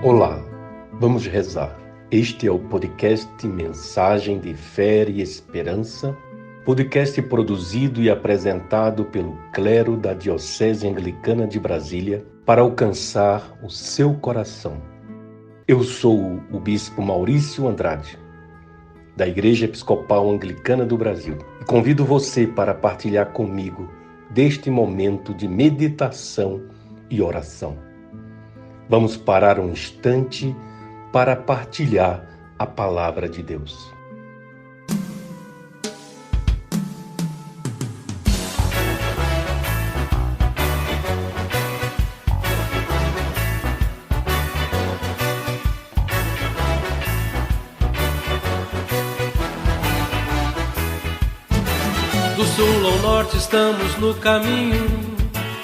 Olá, vamos rezar. Este é o podcast Mensagem de Fé e Esperança, podcast produzido e apresentado pelo clero da Diocese Anglicana de Brasília para alcançar o seu coração. Eu sou o Bispo Maurício Andrade, da Igreja Episcopal Anglicana do Brasil, e convido você para partilhar comigo deste momento de meditação e oração. Vamos parar um instante para partilhar a palavra de Deus. Do sul ao norte estamos no caminho,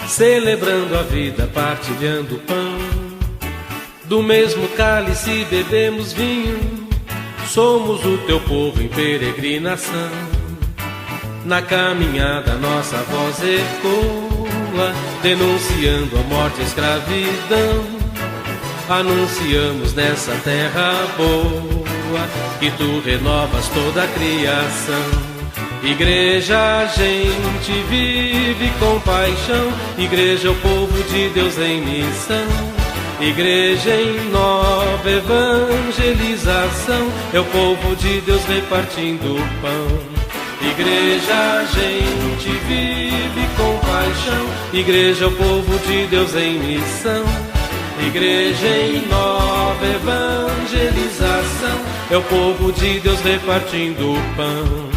celebrando a vida, partilhando o pão. Do mesmo cálice bebemos vinho, somos o teu povo em peregrinação. Na caminhada nossa voz ecoa, denunciando a morte e a escravidão. Anunciamos nessa terra boa, que tu renovas toda a criação. Igreja, a gente vive com paixão, igreja é o povo de Deus em missão. Igreja em nova evangelização, é o povo de Deus repartindo o pão. Igreja, a gente vive com paixão, igreja é o povo de Deus em missão. Igreja em nova evangelização, é o povo de Deus repartindo o pão.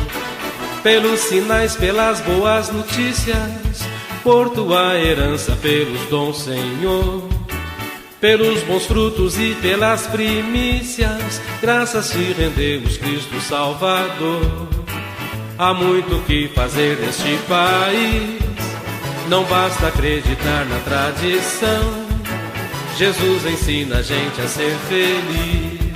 Pelos sinais, pelas boas notícias, por tua herança, pelos dons, Senhor. Pelos bons frutos e pelas primícias, graças te rendemos, Cristo Salvador. Há muito que fazer neste país, não basta acreditar na tradição. Jesus ensina a gente a ser feliz,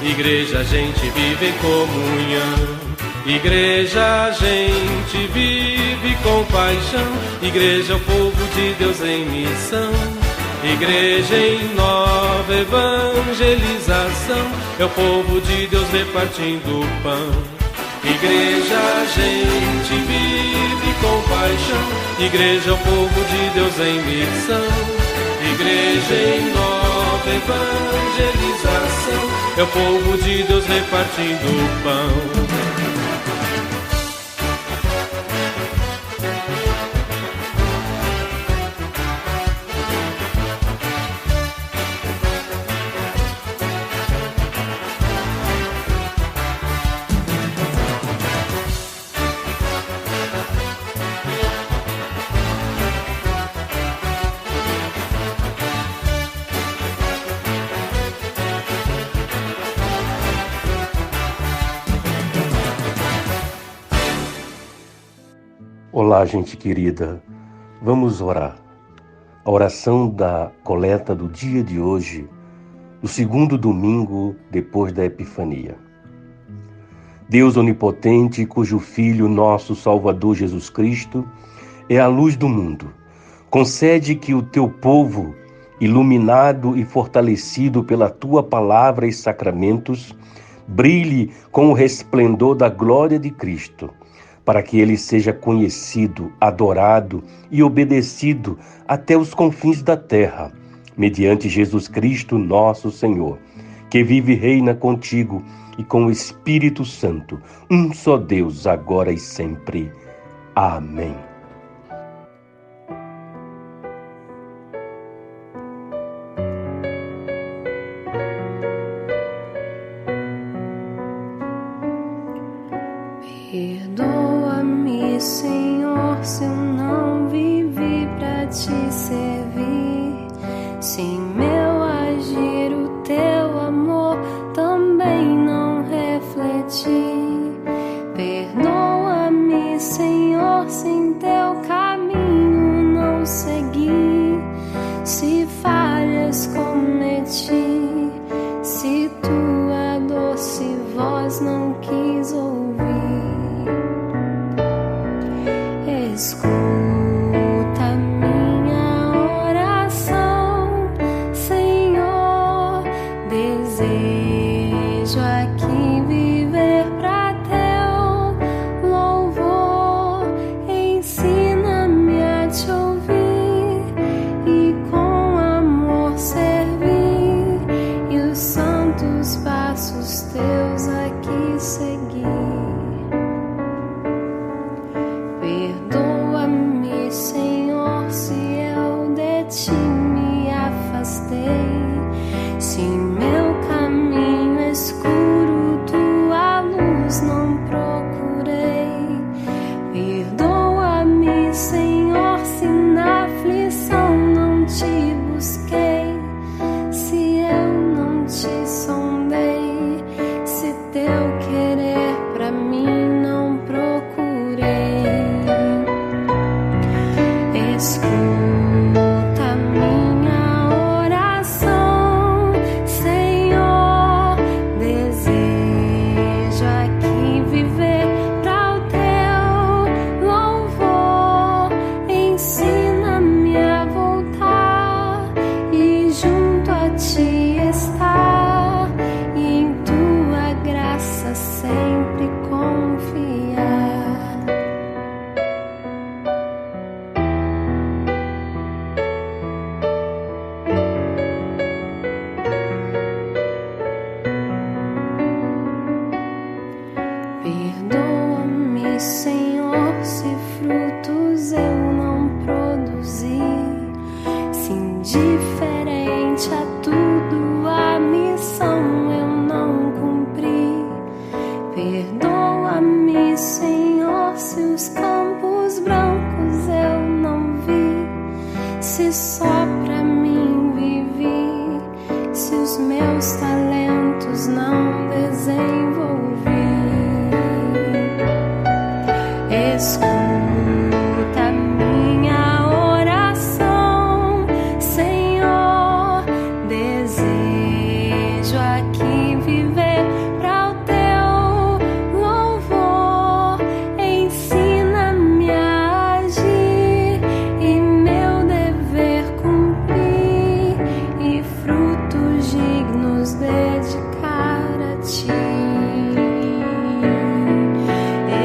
igreja a gente vive em comunhão. Igreja, a gente vive com paixão, igreja é o povo de Deus em missão. Igreja em nova evangelização, é o povo de Deus repartindo o pão. Igreja, a gente vive com paixão, igreja é o povo de Deus em missão. Igreja em nova evangelização, é o povo de Deus repartindo o pão. Olá, gente querida, vamos orar. A oração da coleta do dia de hoje, do segundo domingo depois da Epifania. Deus onipotente, cujo Filho, nosso Salvador Jesus Cristo, é a luz do mundo, concede que o teu povo, iluminado e fortalecido pela tua palavra e sacramentos, brilhe com o resplendor da glória de Cristo, para que ele seja conhecido, adorado e obedecido até os confins da terra, mediante Jesus Cristo, nosso Senhor, que vive e reina contigo e com o Espírito Santo, um só Deus, agora e sempre. Amém. Perdoa-me, Senhor, se eu não vivi pra te servir. Se em meu agir o teu amor também não refleti. Perdoa-me, Senhor, sem ter os meus talentos não desenvolvi. Escuta minha oração, Senhor. Desejo aqui viver para o teu louvor. Ensina-me a agir e meu dever cumprir, e frutos dignos dedicar a ti.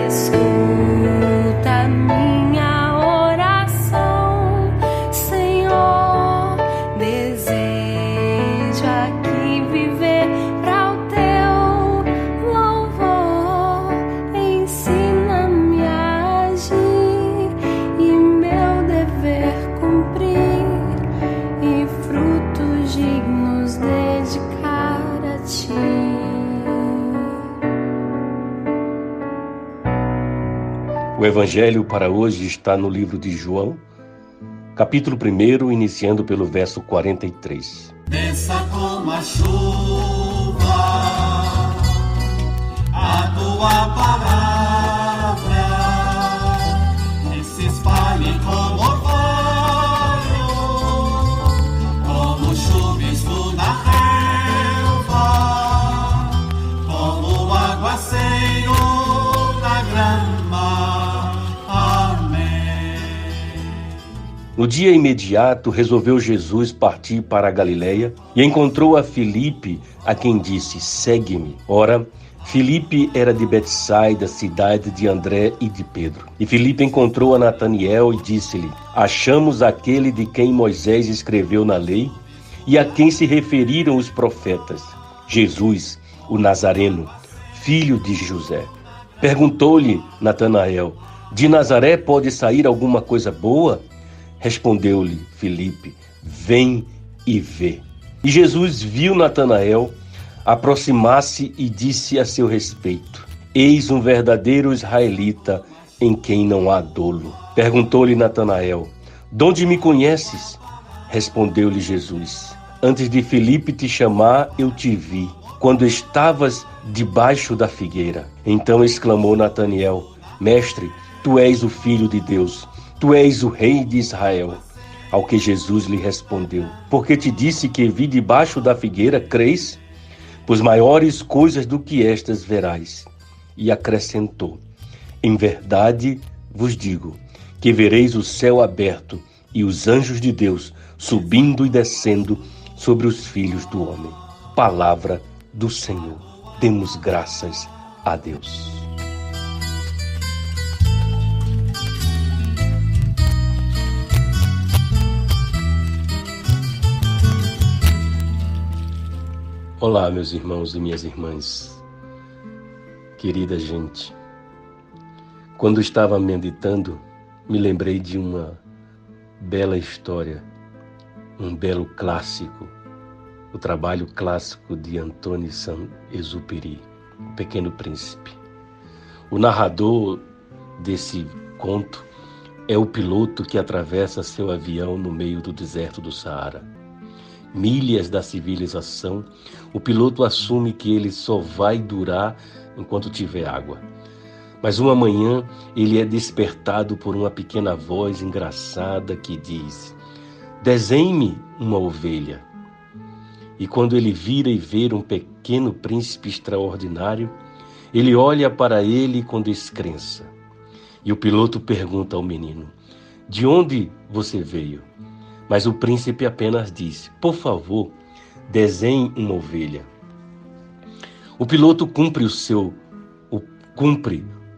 Escuta minha oração, Senhor. Desejo aqui viver para o teu louvor. Ensina-me a agir e meu dever cumprir, e frutos dignos dedicar a ti. O Evangelho para hoje está no livro de João, capítulo 1, iniciando pelo verso 43. Desça como a chuva a tua palavra, e se espalhe como orvalho, como chuvisco na relva, como aguaceiro na grama. No dia imediato, resolveu Jesus partir para a Galileia e encontrou a Filipe, a quem disse: segue-me. Ora, Filipe era de Betsaida, cidade de André e de Pedro. E Filipe encontrou a Nataniel e disse-lhe: achamos aquele de quem Moisés escreveu na lei e a quem se referiram os profetas, Jesus, o Nazareno, filho de José. Perguntou-lhe Natanael: de Nazaré pode sair alguma coisa boa? Respondeu-lhe Filipe: vem e vê. E Jesus viu Natanael aproximar-se e disse a seu respeito: eis um verdadeiro israelita em quem não há dolo. Perguntou-lhe Natanael: de onde me conheces? Respondeu-lhe Jesus: antes de Filipe te chamar, eu te vi, quando estavas debaixo da figueira. Então exclamou Natanael: mestre, tu és o Filho de Deus, tu és o Rei de Israel. Ao que Jesus lhe respondeu: porque te disse que vi debaixo da figueira, crês? Pois maiores coisas do que estas verás. E acrescentou: em verdade vos digo, que vereis o céu aberto e os anjos de Deus subindo e descendo sobre os filhos do homem. Palavra do Senhor. Demos graças a Deus. Olá, meus irmãos e minhas irmãs, querida gente. Quando estava meditando, me lembrei de uma bela história, um belo clássico, o trabalho clássico de Antoine Saint-Exupéry, O Pequeno Príncipe. O narrador desse conto é o piloto que atravessa seu avião no meio do deserto do Saara. Milhas da civilização, o piloto assume que ele só vai durar enquanto tiver água. Mas uma manhã ele é despertado por uma pequena voz engraçada que diz: desenhe-me uma ovelha. E quando ele vira e vê um pequeno príncipe extraordinário, ele olha para ele com descrença. E o piloto pergunta ao menino: de onde você veio? Mas o príncipe apenas diz: por favor, desenhe uma ovelha. O piloto cumpre,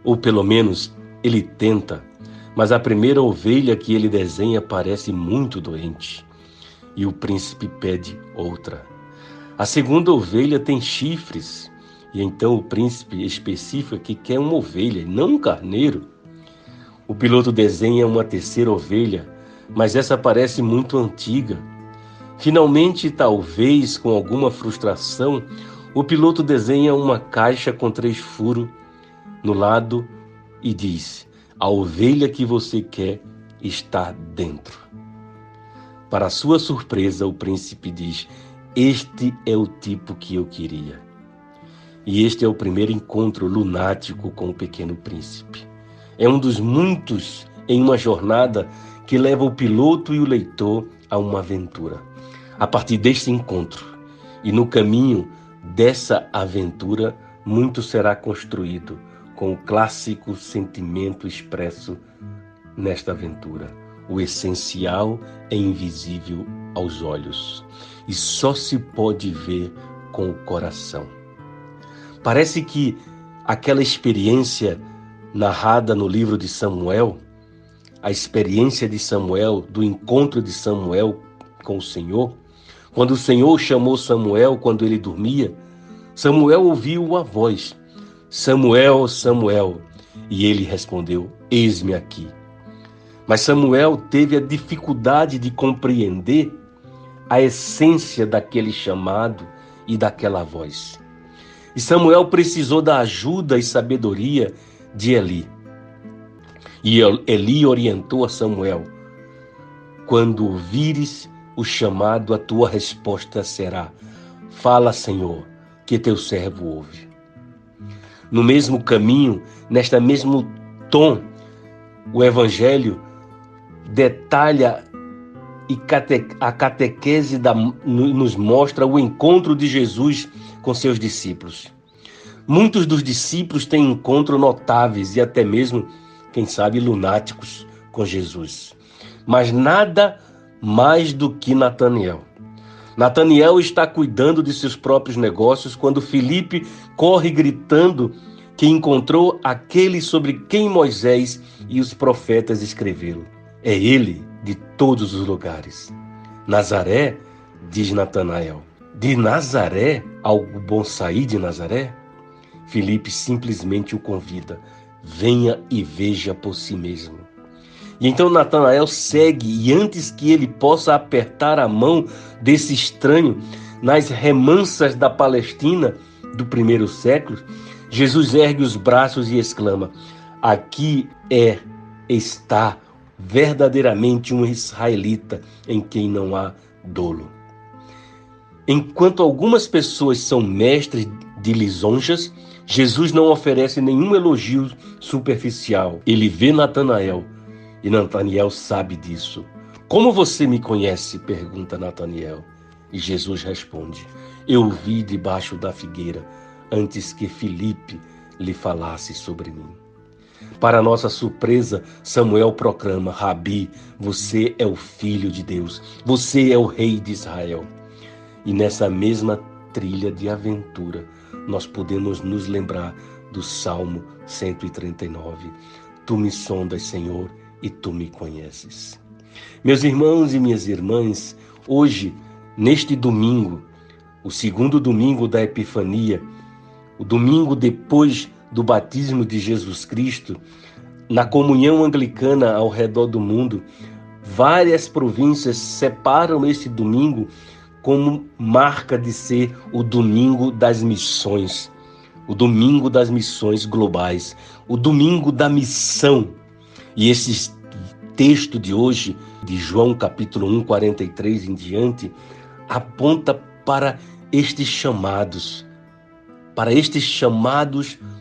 ou pelo menos ele tenta, mas a primeira ovelha que ele desenha parece muito doente. E o príncipe pede outra. A segunda ovelha tem chifres, e então o príncipe especifica que quer uma ovelha, não um carneiro. O piloto desenha uma terceira ovelha, mas essa parece muito antiga. Finalmente, talvez com alguma frustração, o piloto desenha uma caixa com 3 furos no lado e diz: a ovelha que você quer está dentro. Para sua surpresa, o príncipe diz: Este é o tipo que eu queria. E este é o primeiro encontro lunático com o Pequeno Príncipe. É um dos muitos em uma jornada que leva o piloto e o leitor a uma aventura. A partir deste encontro e no caminho dessa aventura, muito será construído com o clássico sentimento expresso nesta aventura. O essencial é invisível aos olhos e só se pode ver com o coração. Parece que aquela experiência narrada no livro de Samuel, a experiência de Samuel, do encontro de Samuel com o Senhor, quando o Senhor chamou Samuel quando ele dormia, Samuel ouviu a voz: Samuel, Samuel, e ele respondeu: eis-me aqui. Mas Samuel teve a dificuldade de compreender a essência daquele chamado e daquela voz. E Samuel precisou da ajuda e sabedoria de Eli. E Eli orientou a Samuel: quando ouvires o chamado, a tua resposta será: fala, Senhor, que teu servo ouve. No mesmo caminho, nesta mesmo tom, o Evangelho detalha e a catequese nos mostra o encontro de Jesus com seus discípulos. Muitos dos discípulos têm encontros notáveis e até mesmo, quem sabe, lunáticos com Jesus. Mas nada mais do que Natanael. Natanael está cuidando de seus próprios negócios quando Filipe corre gritando que encontrou aquele sobre quem Moisés e os profetas escreveram. É ele de todos os lugares. Nazaré, diz Natanael. De Nazaré, algo bom sair de Nazaré? Filipe simplesmente o convida: venha e veja por si mesmo. E então Natanael segue, e antes que ele possa apertar a mão desse estranho, nas remanças da Palestina do primeiro século, Jesus ergue os braços e exclama: aqui está verdadeiramente um israelita em quem não há dolo. Enquanto algumas pessoas são mestres de lisonjas, Jesus não oferece nenhum elogio superficial. Ele vê Natanael e Natanael sabe disso. Como você me conhece? Pergunta Natanael. E Jesus responde: eu o vi debaixo da figueira antes que Filipe lhe falasse sobre mim. Para nossa surpresa, Samuel proclama: Rabi, você é o Filho de Deus, você é o Rei de Israel. E nessa mesma trilha de aventura, nós podemos nos lembrar do Salmo 139. Tu me sondas, Senhor, e tu me conheces. Meus irmãos e minhas irmãs, hoje, neste domingo, o segundo domingo da Epifania, o domingo depois do batismo de Jesus Cristo, na comunhão anglicana ao redor do mundo, várias províncias separam esse domingo como marca de ser o domingo das missões, o domingo das missões globais, o domingo da missão. E esse texto de hoje, de João capítulo 1, 43 em diante, aponta para estes chamados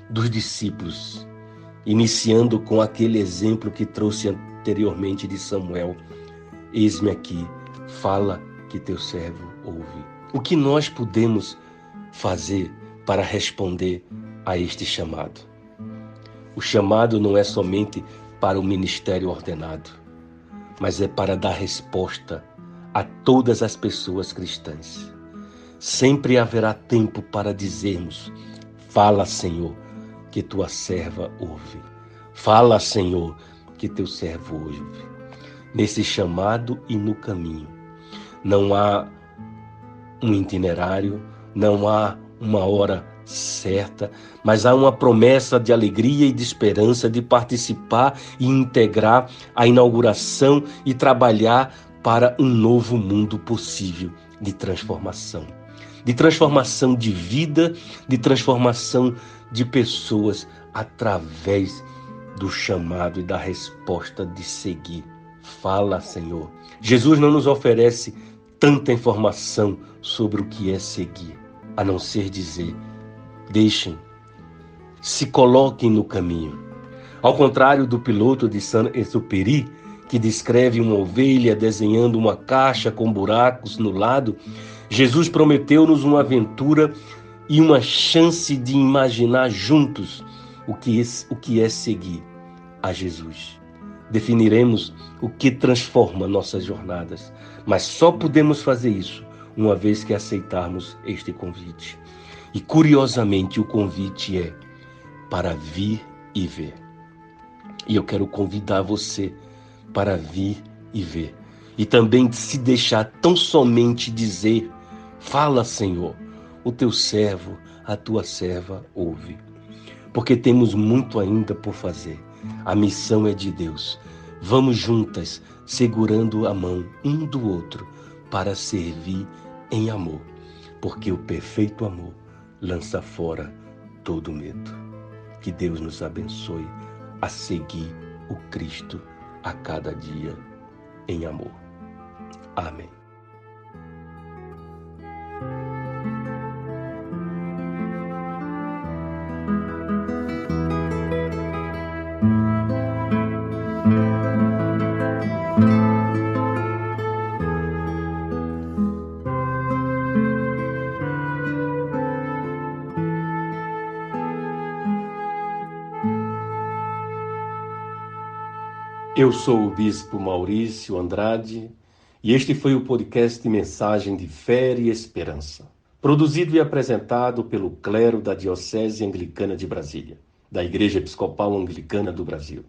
dos discípulos, iniciando com aquele exemplo que trouxe anteriormente de Samuel: eis-me aqui, fala que teu servo ouve. O que nós podemos fazer para responder a este chamado? O chamado não é somente para o ministério ordenado, mas é para dar resposta a todas as pessoas cristãs. Sempre haverá tempo para dizermos: fala, Senhor, que tua serva ouve. Fala, Senhor, que teu servo ouve. Nesse chamado e no caminho, não há um itinerário, não há uma hora certa, mas há uma promessa de alegria e de esperança de participar e integrar a inauguração e trabalhar para um novo mundo possível de transformação de vida, de transformação de pessoas através do chamado e da resposta de seguir. Fala, Senhor. Jesus não nos oferece tanta informação sobre o que é seguir, a não ser dizer: deixem, se coloquem no caminho. Ao contrário do piloto de Saint-Exupéry, que descreve uma ovelha desenhando uma caixa com buracos no lado, Jesus prometeu-nos uma aventura e uma chance de imaginar juntos o que é seguir a Jesus. Definiremos o que transforma nossas jornadas, mas só podemos fazer isso uma vez que aceitarmos este convite. E curiosamente o convite é para vir e ver. E eu quero convidar você para vir e ver. E também se deixar tão somente dizer: fala, Senhor, o teu servo, a tua serva ouve. Porque temos muito ainda por fazer. A missão é de Deus. Vamos juntas, segurando a mão um do outro, para servir em amor. Porque o perfeito amor lança fora todo medo. Que Deus nos abençoe a seguir o Cristo a cada dia em amor. Amém. Eu sou o Bispo Maurício Andrade e este foi o podcast Mensagem de Fé e Esperança, produzido e apresentado pelo clero da Diocese Anglicana de Brasília, da Igreja Episcopal Anglicana do Brasil.